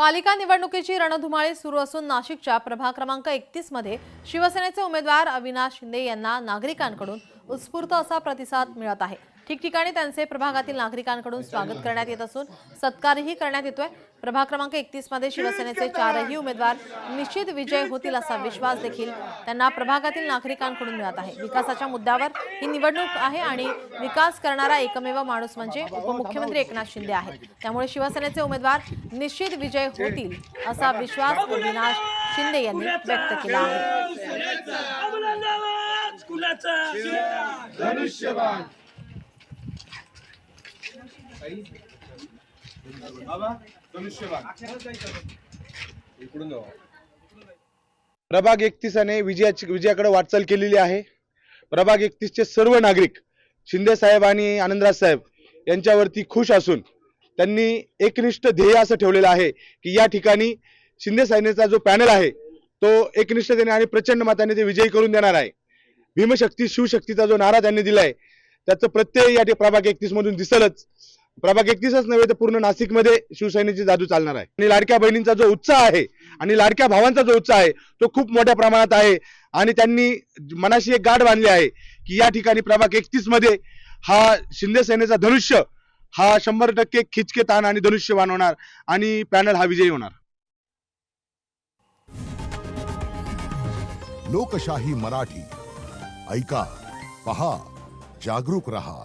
पालिका निवडणुकीची रणधुमाळी सुरू असून नाशिकच्या प्रभाग क्रमांक 31 मध्ये शिवसेनेचे उमेदवार अविनाश शिंदे यांना नागरिकांकडून उत्स्फूर्त असा प्रतिसाद मिळत आहे। ठिकठिकाणी त्यांचे प्रभागातील नागरिकांकडून स्वागत करण्यात येत असून सत्कारही करण्यात येतोय। प्रभाग क्रमांक 31 मध्ये शिवसेनेचे 4ही उमेदवार निश्चित विजय होतील असा विश्वास देखील त्यांना प्रभागातील नागरिकांकडून मिळत आहे। विकासाच्या मुद्द्यावर ही निवडणूक आहे आणि विकास करणारा एकमेव माणूस म्हणजे उपमुख्यमंत्री एकनाथ शिंदे आहेत। त्यामुळे शिवसेनेचे उमेदवार निश्चित विजय होतील असा विश्वास अविनाश शिंदे यांनी व्यक्त केला आहे। प्रभाग 31ने विजयाकडे वाटचाल केलेली आहे। प्रभाग 31 चे सर्व नागरिक शिंदे साहेब आणि आनंदराज साहेब यांच्यावरती खुश असून त्यांनी एकनिष्ठ ध्येय असं ठेवलेलं आहे की या ठिकाणी शिंदे सेनेचा जो पॅनल आहे तो एकनिष्ठतेने आणि प्रचंड मताने ते विजयी करून देणार आहे। भीमशक्ती शिवशक्तीचा जो नारा त्यांनी दिलाय त्याचं प्रत्यय या प्रभाग 31 मधून दिसलच। प्रभाग 31च नव्हे तर पूर्ण नाशिकमध्ये शिवसेनेची जादू चालणार आहे आणि लाडक्या बहिणींचा जो उत्साह आहे आणि लाडक्या भावांचा जो उत्साह आहे तो खूप मोठ्या प्रमाणात आहे आणि त्यांनी मनाशी एक गाठ बांधली आहे की या ठिकाणी प्रभाग 31 मध्ये हा शिंदे सेनेचा धनुष्य हा 100% खिचके ताण आणि धनुष्यबाण होणार आणि पॅनल हा विजयी होणार। लोकशाही मराठी ऐका, पहा, जागरूक रहा।